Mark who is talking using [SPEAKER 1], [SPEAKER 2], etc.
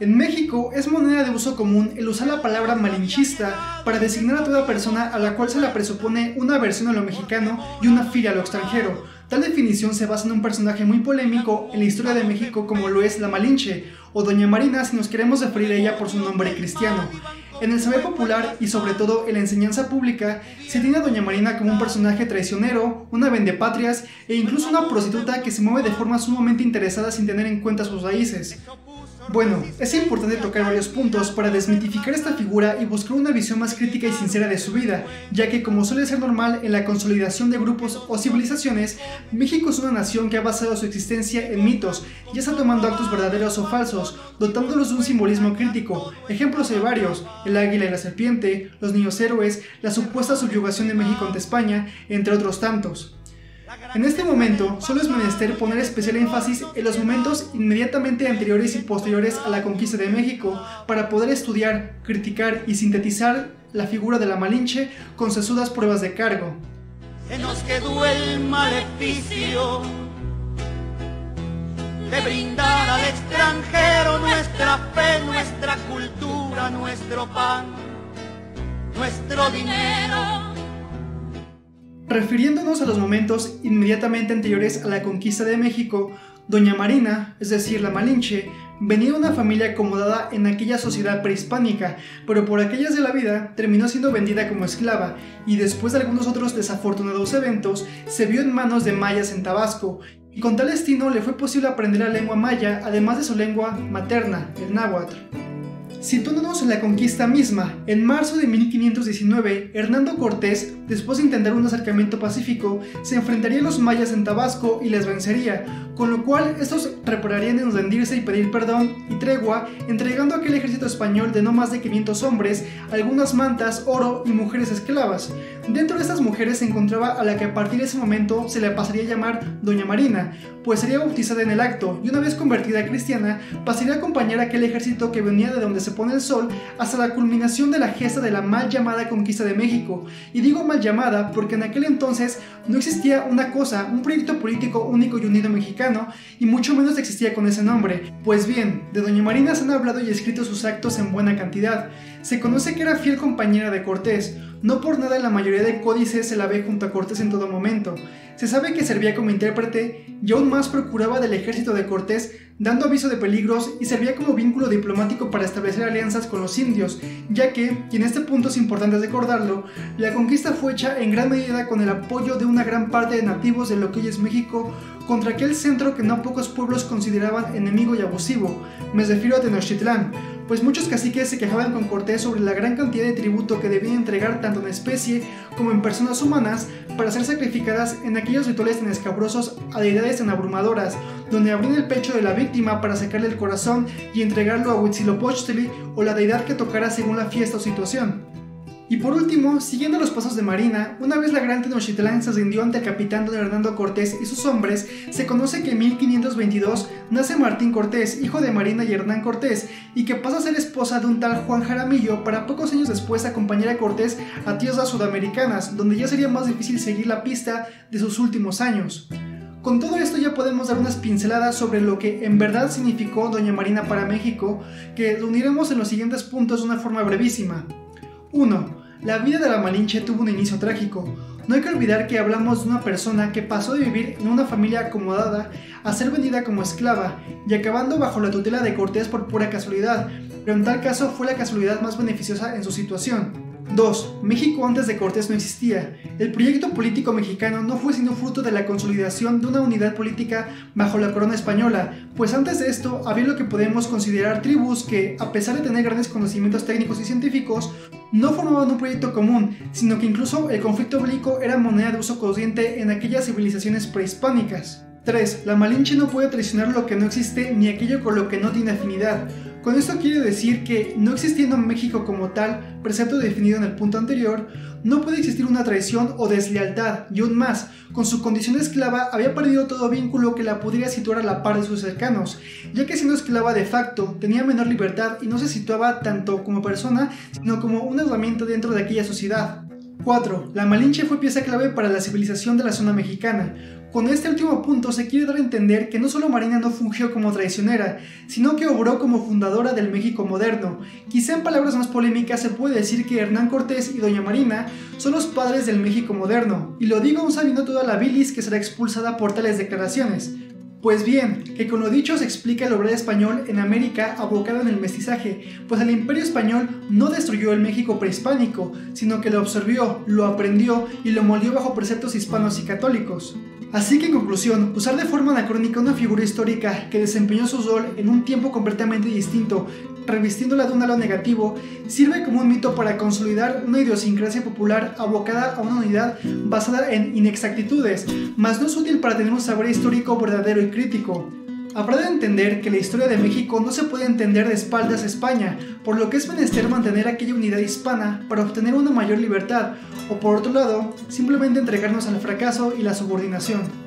[SPEAKER 1] En México es moneda de uso común el usar la palabra malinchista para designar a toda persona a la cual se le presupone una aversión a lo mexicano y una filia a lo extranjero. Tal definición se basa en un personaje muy polémico en la historia de México como lo es la Malinche, o Doña Marina si nos queremos referir a ella por su nombre cristiano. En el saber popular y sobre todo en la enseñanza pública, se tiene a Doña Marina como un personaje traicionero, una vendepatrias e incluso una prostituta que se mueve de forma sumamente interesada sin tener en cuenta sus raíces. Bueno, es importante tocar varios puntos para desmitificar esta figura y buscar una visión más crítica y sincera de su vida, ya que como suele ser normal en la consolidación de grupos o civilizaciones, México es una nación que ha basado su existencia en mitos, ya sea tomando actos verdaderos o falsos, dotándolos de un simbolismo crítico. Ejemplos hay varios: el águila y la serpiente, los niños héroes, la supuesta subyugación de México ante España, entre otros tantos. En este momento, solo es menester poner especial énfasis en los momentos inmediatamente anteriores y posteriores a la conquista de México para poder estudiar, criticar y sintetizar la figura de la Malinche con sesudas pruebas de cargo.
[SPEAKER 2] Se nos quedó el maleficio de brindar al extranjero nuestra fe, nuestra cultura, nuestro pan, nuestro dinero.
[SPEAKER 1] Refiriéndonos a los momentos inmediatamente anteriores a la conquista de México, Doña Marina, es decir, la Malinche, venía de una familia acomodada en aquella sociedad prehispánica, pero por aquellas de la vida terminó siendo vendida como esclava y después de algunos otros desafortunados eventos se vio en manos de mayas en Tabasco, y con tal destino le fue posible aprender la lengua maya además de su lengua materna, el náhuatl. Situándonos en la conquista misma, en marzo de 1519, Hernando Cortés, después de intentar un acercamiento pacífico, se enfrentaría a los mayas en Tabasco y les vencería, con lo cual estos repararían en rendirse y pedir perdón y tregua, entregando a aquel ejército español de no más de 500 hombres, algunas mantas, oro y mujeres esclavas. Dentro de estas mujeres se encontraba a la que a partir de ese momento se le pasaría a llamar Doña Marina, pues sería bautizada en el acto y una vez convertida cristiana pasaría a acompañar a aquel ejército que venía de donde se pone el sol hasta la culminación de la gesta de la mal llamada conquista de México. Y digo mal llamada porque en aquel entonces no existía un proyecto político único y unido mexicano, y mucho menos existía con ese nombre. Pues bien, de Doña Marina se han hablado y escrito sus actos en buena cantidad. Se conoce que era fiel compañera de Cortés, no por nada en la mayoría de códices se la ve junto a Cortés en todo momento. Se sabe que servía como intérprete y aún más procuraba del ejército de Cortés, dando aviso de peligros, y servía como vínculo diplomático para establecer alianzas con los indios, ya que, y en este punto es importante recordarlo, la conquista fue hecha en gran medida con el apoyo de una gran parte de nativos de lo que hoy es México contra aquel centro que no pocos pueblos consideraban enemigo y abusivo. Me refiero a Tenochtitlán, pues muchos caciques se quejaban con Cortés sobre la gran cantidad de tributo que debían entregar tanto en especie como en personas humanas para ser sacrificadas en aquellos rituales tan escabrosos a deidades tan abrumadoras, donde abrían el pecho de la víctima para sacarle el corazón y entregarlo a Huitzilopochtli o la deidad que tocara según la fiesta o situación. Y por último, siguiendo los pasos de Marina, una vez la gran Tenochtitlán se rindió ante el capitán don Hernando Cortés y sus hombres, se conoce que en 1522 nace Martín Cortés, hijo de Marina y Hernán Cortés, y que pasa a ser esposa de un tal Juan Jaramillo para pocos años después acompañar a Cortés a tierras sudamericanas, donde ya sería más difícil seguir la pista de sus últimos años. Con todo esto ya podemos dar unas pinceladas sobre lo que en verdad significó Doña Marina para México, que reuniremos en los siguientes puntos de una forma brevísima. 1. La vida de la Malinche tuvo un inicio trágico. No hay que olvidar que hablamos de una persona que pasó de vivir en una familia acomodada a ser vendida como esclava y acabando bajo la tutela de Cortés por pura casualidad, pero en tal caso fue la casualidad más beneficiosa en su situación. 2. México antes de Cortés no existía. El proyecto político mexicano no fue sino fruto de la consolidación de una unidad política bajo la corona española, pues antes de esto había lo que podemos considerar tribus que, a pesar de tener grandes conocimientos técnicos y científicos, no formaban un proyecto común, sino que incluso el conflicto bélico era moneda de uso corriente en aquellas civilizaciones prehispánicas. 3. La Malinche no puede traicionar lo que no existe ni aquello con lo que no tiene afinidad. Con esto quiero decir que, no existiendo México como tal, precepto definido en el punto anterior, no puede existir una traición o deslealtad, y aún más, con su condición de esclava había perdido todo vínculo que la pudiera situar a la par de sus cercanos, ya que siendo esclava de facto tenía menor libertad y no se situaba tanto como persona, sino como una herramienta dentro de aquella sociedad. 4. La Malinche fue pieza clave para la civilización de la zona mexicana. Con este último punto se quiere dar a entender que no solo Marina no fungió como traicionera, sino que obró como fundadora del México moderno. Quizá en palabras más polémicas se puede decir que Hernán Cortés y Doña Marina son los padres del México moderno, y lo digo aún sabiendo toda la bilis que será expulsada por tales declaraciones. Pues bien, que con lo dicho se explica el obrar español en América abocado en el mestizaje, pues el Imperio Español no destruyó el México prehispánico, sino que lo absorbió, lo aprendió y lo moldeó bajo preceptos hispanos y católicos. Así que en conclusión, usar de forma anacrónica una figura histórica que desempeñó su rol en un tiempo completamente distinto, revistiéndola de un halo negativo, sirve como un mito para consolidar una idiosincrasia popular abocada a una unidad basada en inexactitudes, mas no es útil para tener un saber histórico verdadero y crítico. Habrá de entender que la historia de México no se puede entender de espaldas a España, por lo que es menester mantener aquella unidad hispana para obtener una mayor libertad, o por otro lado, simplemente entregarnos al fracaso y la subordinación.